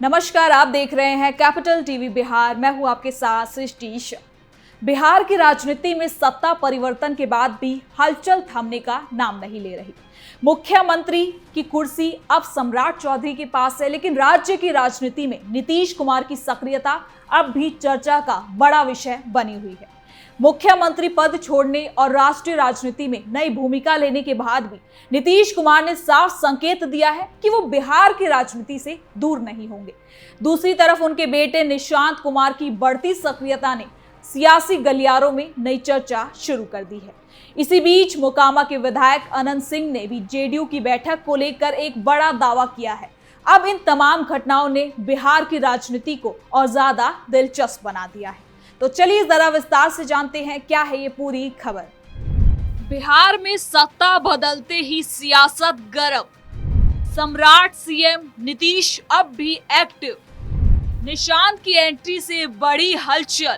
नमस्कार, आप देख रहे हैं कैपिटल टीवी बिहार। मैं हूं आपके साथ सृष्टि शा। बिहार की राजनीति में सत्ता परिवर्तन के बाद भी हलचल थमने का नाम नहीं ले रही। मुख्यमंत्री की कुर्सी अब सम्राट चौधरी के पास है, लेकिन राज्य की राजनीति में नीतीश कुमार की सक्रियता अब भी चर्चा का बड़ा विषय बनी हुई है। मुख्यमंत्री पद छोड़ने और राष्ट्रीय राजनीति में नई भूमिका लेने के बाद भी नीतीश कुमार ने साफ संकेत दिया है कि वो बिहार की राजनीति से दूर नहीं होंगे। दूसरी तरफ उनके बेटे निशांत कुमार की बढ़ती सक्रियता ने सियासी गलियारों में नई चर्चा शुरू कर दी है। इसी बीच मोकामा के विधायक अनंत सिंह ने भी जेडीयू की बैठक को लेकर एक बड़ा दावा किया है। अब इन तमाम घटनाओं ने बिहार की राजनीति को और ज्यादा दिलचस्प बना दिया है। तो चलिए जरा विस्तार से जानते हैं क्या है ये पूरी खबर। बिहार में सत्ता बदलते ही सियासत गर्म, सम्राट सीएम नीतीश अब भी एक्टिव, निशांत की एंट्री से बड़ी हलचल,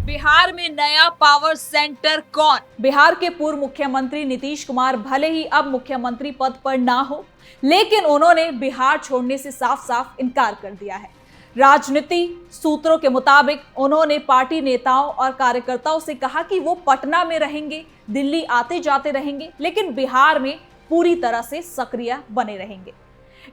बिहार में नया पावर सेंटर कौन। बिहार के पूर्व मुख्यमंत्री नीतीश कुमार भले ही अब मुख्यमंत्री पद पर ना हो, लेकिन उन्होंने बिहार छोड़ने से साफ साफ इनकार कर दिया है। राजनीति सूत्रों के मुताबिक उन्होंने पार्टी नेताओं और कार्यकर्ताओं से कहा कि वो पटना में रहेंगे, दिल्ली आते जाते रहेंगे, लेकिन बिहार में पूरी तरह से सक्रिय बने रहेंगे।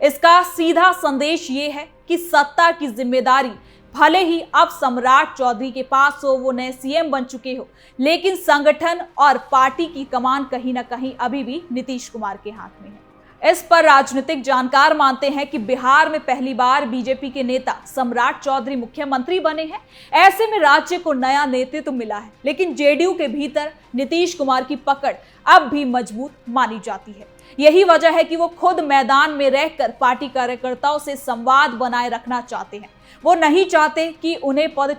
इसका सीधा संदेश ये है कि सत्ता की जिम्मेदारी भले ही अब सम्राट चौधरी के पास हो, वो नए सीएम बन चुके हो, लेकिन संगठन और पार्टी की कमान कहीं ना कहीं अभी भी नीतीश कुमार के हाथ में है। इस पर राजनीतिक जानकार मानते हैं कि बिहार में पहली बार बीजेपी के नेता सम्राट चौधरी मुख्यमंत्री बने हैं। ऐसे में राज्य को नया नेतृत्व मिला है, लेकिन जेडीयू के भीतर नीतीश कुमार की पकड़ अब भी मजबूत मानी जाती है। यही वजह है कि वो खुद मैदान में रहकर पार्टी कार्यकर्ताओं से संवाद बनाए रखना चाहते हैं। वो नहीं चाहते कि उनके पद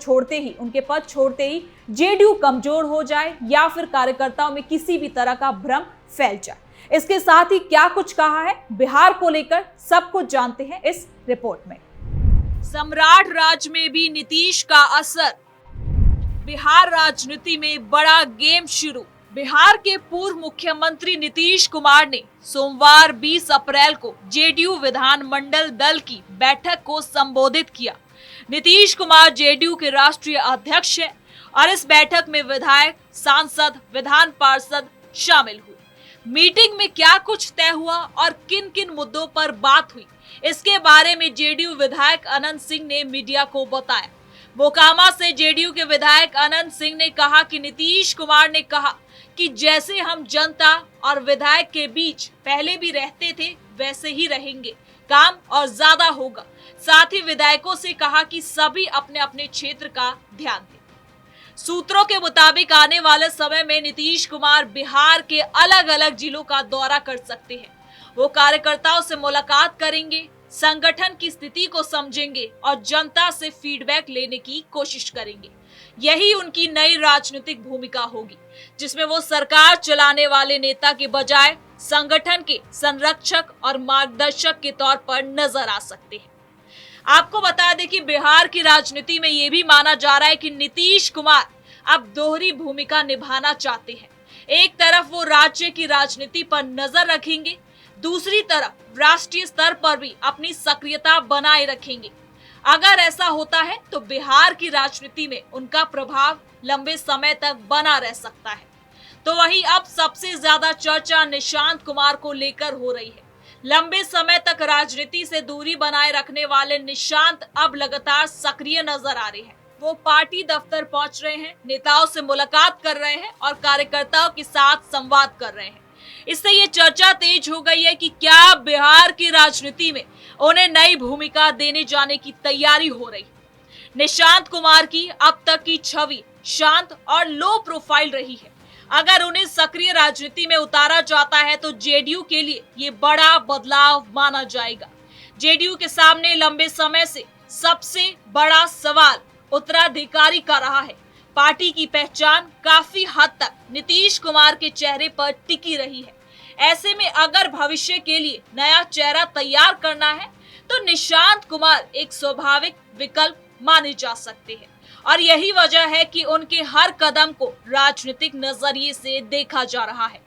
छोड़ते ही जेडीयू कमजोर हो जाए या फिर कार्यकर्ताओं में किसी भी तरह का भ्रम फैल जाए। इसके साथ ही क्या कुछ कहा है बिहार को लेकर, सब कुछ जानते हैं इस रिपोर्ट में। सम्राट राज में भी नीतीश का असर, बिहार राजनीति में बड़ा गेम शुरू। बिहार के पूर्व मुख्यमंत्री नीतीश कुमार ने सोमवार 20 अप्रैल को जेडीयू विधानमंडल दल की बैठक को संबोधित किया। नीतीश कुमार जेडीयू के राष्ट्रीय अध्यक्ष हैं और इस बैठक में विधायक, सांसद, विधान पार्षद शामिल हुए। मीटिंग में क्या कुछ तय हुआ और किन किन मुद्दों पर बात हुई, इसके बारे में जेडीयू विधायक अनंत सिंह ने मीडिया को बताया। मोकामा से जेडीयू के विधायक अनंत सिंह ने कहा कि नीतीश कुमार ने कहा कि जैसे हम जनता और विधायक के बीच पहले भी रहते थे वैसे ही रहेंगे, काम और ज्यादा होगा। साथ ही विधायकों से कहा कि सभी अपने अपने क्षेत्र का ध्यान दें। सूत्रों के मुताबिक आने वाले समय में नीतीश कुमार बिहार के अलग अलग जिलों का दौरा कर सकते हैं। वो कार्यकर्ताओं से मुलाकात करेंगे, संगठन की स्थिति को समझेंगे और जनता से फीडबैक लेने की कोशिश करेंगे। यही उनकी नई राजनीतिक भूमिका होगी, जिसमें वो सरकार चलाने वाले नेता के बजाय संगठन के संरक्षक और मार्गदर्शक के तौर पर नजर आ सकते हैं। आपको बता दें कि बिहार की राजनीति में ये भी माना जा रहा है कि नीतीश कुमार अब दोहरी भूमिका निभाना चाहते हैं। एक तरफ वो राज्य की राजनीति पर नजर रखेंगे, दूसरी तरफ राष्ट्रीय स्तर पर भी अपनी सक्रियता बनाए रखेंगे। अगर ऐसा होता है तो बिहार की राजनीति में उनका प्रभाव लंबे समय तक बना रह सकता है। तो वहीं अब सबसे ज्यादा चर्चा निशांत कुमार को लेकर हो रही है। लंबे समय तक राजनीति से दूरी बनाए रखने वाले निशांत अब लगातार सक्रिय नजर आ रहे हैं। वो पार्टी दफ्तर पहुंच रहे हैं, नेताओं से मुलाकात कर रहे हैं और कार्यकर्ताओं के साथ संवाद कर रहे हैं। इससे ये चर्चा तेज हो गई है कि क्या बिहार की राजनीति में उन्हें नई भूमिका देने जाने की तैयारी हो रही है। निशांत कुमार की अब तक की छवि शांत और लो प्रोफाइल रही है। अगर उन्हें सक्रिय राजनीति में उतारा जाता है तो जेडीयू के लिए ये बड़ा बदलाव माना जाएगा। जेडीयू के सामने लंबे समय से सबसे बड़ा सवाल उत्तराधिकारी का रहा है। पार्टी की पहचान काफी हद तक नीतीश कुमार के चेहरे पर टिकी रही है। ऐसे में अगर भविष्य के लिए नया चेहरा तैयार करना है तो निशांत कुमार एक स्वाभाविक विकल्प माने जा सकते हैं और यही वजह है कि उनके हर कदम को राजनीतिक नजरिए से देखा जा रहा है।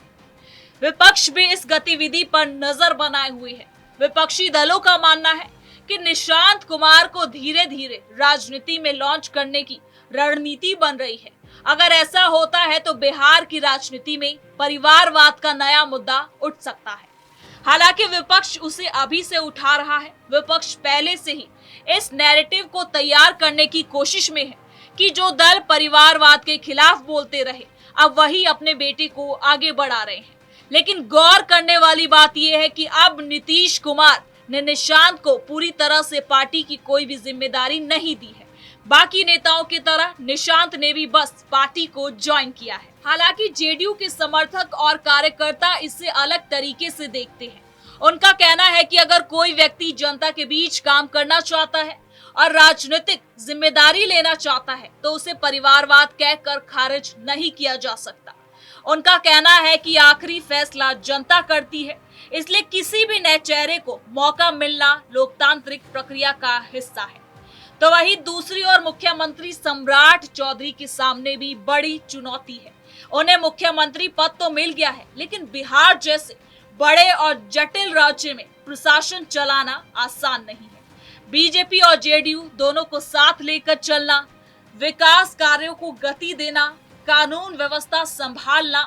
विपक्ष भी इस गतिविधि पर नजर बनाए हुए है। विपक्षी दलों का मानना है कि निशांत कुमार को धीरे धीरे राजनीति में लॉन्च करने की रणनीति बन रही है। अगर ऐसा होता है तो बिहार की राजनीति में परिवारवाद का नया मुद्दा उठ सकता है। हालांकि विपक्ष उसे अभी से उठा रहा है। विपक्ष पहले से ही इस नैरेटिव को तैयार करने की कोशिश में है कि जो दल परिवारवाद के खिलाफ बोलते रहे, अब वही अपने बेटे को आगे बढ़ा रहे हैं। लेकिन गौर करने वाली बात यह है कि अब नीतीश कुमार ने निशांत को पूरी तरह से पार्टी की कोई भी जिम्मेदारी नहीं दी है। बाकी नेताओं की तरह निशांत ने भी बस पार्टी को ज्वाइन किया है। हालांकि जेडीयू के समर्थक और कार्यकर्ता इसे अलग तरीके से देखते हैं। उनका कहना है कि अगर कोई व्यक्ति जनता के बीच काम करना चाहता है और राजनीतिक जिम्मेदारी लेना चाहता है तो उसे परिवारवाद कहकर खारिज नहीं किया जा सकता। उनका कहना है कि आखिरी फैसला जनता करती है, इसलिए किसी भी नए चेहरे को मौका मिलना लोकतांत्रिक प्रक्रिया का हिस्सा है। तो वहीं दूसरी ओर मुख्यमंत्री सम्राट चौधरी के सामने भी बड़ी चुनौती है। उन्हें मुख्यमंत्री पद तो मिल गया है, लेकिन बिहार जैसे बड़े और जटिल राज्य में प्रशासन चलाना आसान नहीं है। बीजेपी और जेडीयू दोनों को साथ लेकर चलना, विकास कार्यों को गति देना, कानून व्यवस्था संभालना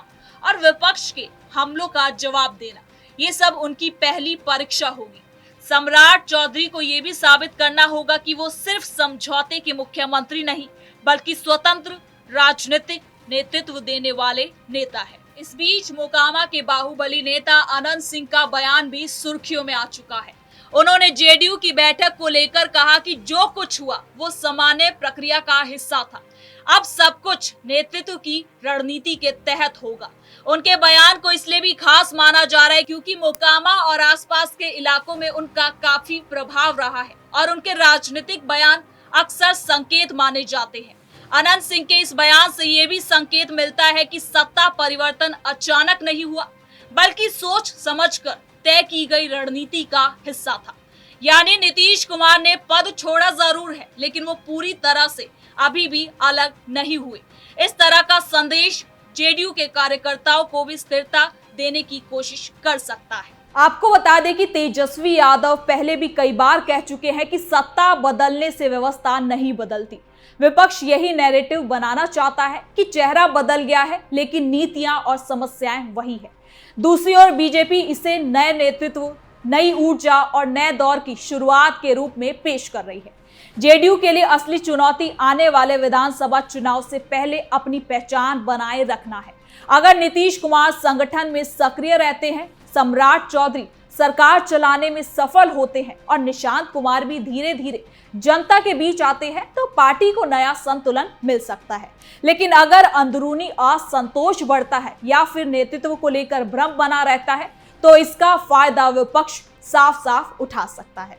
और विपक्ष के हमलों का जवाब देना, ये सब उनकी पहली परीक्षा होगी। सम्राट चौधरी को ये भी साबित करना होगा कि वो सिर्फ समझौते के मुख्यमंत्री नहीं, बल्कि स्वतंत्र राजनीतिक नेतृत्व देने वाले नेता है। इस बीच मोकामा के बाहुबली नेता अनंत सिंह का बयान भी सुर्खियों में आ चुका है। उन्होंने जेडीयू की बैठक को लेकर कहा कि जो कुछ हुआ वो सामान्य प्रक्रिया का हिस्सा था, अब सब कुछ नेतृत्व की रणनीति के तहत होगा। उनके बयान को इसलिए भी खास माना जा रहा है क्योंकि मोकामा और आसपास के इलाकों में उनका काफी प्रभाव रहा है और उनके राजनीतिक बयान अक्सर संकेत माने जाते हैं। अनंत सिंह के इस बयान से ये भी संकेत मिलता है कि सत्ता परिवर्तन अचानक नहीं हुआ, बल्कि सोच समझकर तय की गई रणनीति का हिस्सा था। यानी नीतीश कुमार ने पद छोड़ा जरूर है, लेकिन वो पूरी तरह से अभी भी अलग नहीं हुए। इस तरह का संदेश जेडीयू के कार्यकर्ताओं को भी स्थिरता देने की कोशिश कर सकता है। आपको बता दें कि तेजस्वी यादव पहले भी कई बार कह चुके हैं कि सत्ता बदलने से व्यवस्था नहीं बदलती। विपक्ष यही नैरेटिव बनाना चाहता है कि चेहरा बदल गया है, लेकिन नीतियां और समस्याएं वही है। दूसरी ओर बीजेपी इसे नए नेतृत्व, नई ऊर्जा और नए दौर की शुरुआत के रूप में पेश कर रही है। जेडीयू के लिए असली चुनौती आने वाले विधानसभा चुनाव से पहले अपनी पहचान बनाए रखना है। अगर नीतीश कुमार संगठन में सक्रिय रहते हैं, सम्राट चौधरी सरकार चलाने में सफल होते हैं और निशांत कुमार भी धीरे धीरे जनता के बीच आते हैं, तो पार्टी को नया संतुलन मिल सकता है। लेकिन अगर अंदरूनी असंतोष बढ़ता है या फिर नेतृत्व को लेकर भ्रम बना रहता है, तो इसका फायदा विपक्ष साफ साफ उठा सकता है।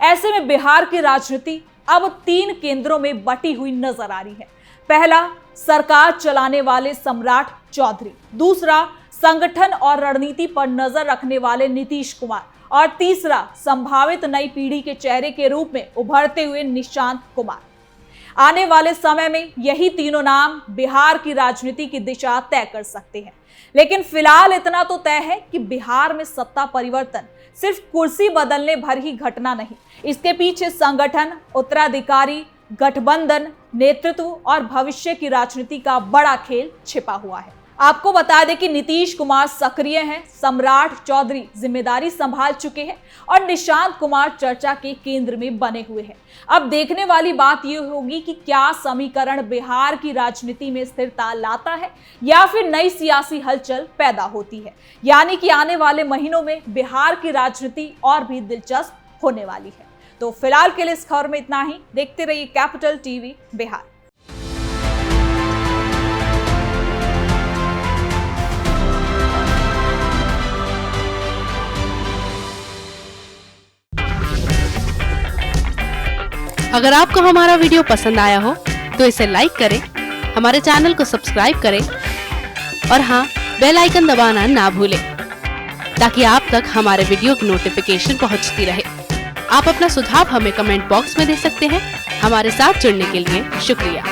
ऐसे में बिहार की राजनीति अब 3 केंद्रों में बटी हुई नजर आ रही है। पहला, सरकार चलाने वाले सम्राट चौधरी, दूसरा, संगठन और रणनीति पर नजर रखने वाले नीतीश कुमार, और तीसरा, संभावित नई पीढ़ी के चेहरे के रूप में उभरते हुए निशांत कुमार। आने वाले समय में यही तीनों नाम बिहार की राजनीति की दिशा तय कर सकते हैं। लेकिन फिलहाल इतना तो तय है कि बिहार में सत्ता परिवर्तन सिर्फ कुर्सी बदलने भर ही घटना नहीं, इसके पीछे संगठन, उत्तराधिकारी, गठबंधन, नेतृत्व और भविष्य की राजनीति का बड़ा खेल छिपा हुआ है। आपको बता दें कि नीतीश कुमार सक्रिय हैं, सम्राट चौधरी जिम्मेदारी संभाल चुके हैं और निशांत कुमार चर्चा के केंद्र में बने हुए हैं। अब देखने वाली बात यह होगी कि क्या समीकरण बिहार की राजनीति में स्थिरता लाता है या फिर नई सियासी हलचल पैदा होती है। यानी कि आने वाले महीनों में बिहार की राजनीति और भी दिलचस्प होने वाली है। तो फिलहाल के लिए इस खबर में इतना ही। देखते रहिए कैपिटल टीवी बिहार। अगर आपको हमारा वीडियो पसंद आया हो तो इसे लाइक करें, हमारे चैनल को सब्सक्राइब करें और हाँ, बेल आइकन दबाना ना भूलें ताकि आप तक हमारे वीडियो की नोटिफिकेशन पहुंचती रहे। आप अपना सुझाव हमें कमेंट बॉक्स में दे सकते हैं। हमारे साथ जुड़ने के लिए शुक्रिया।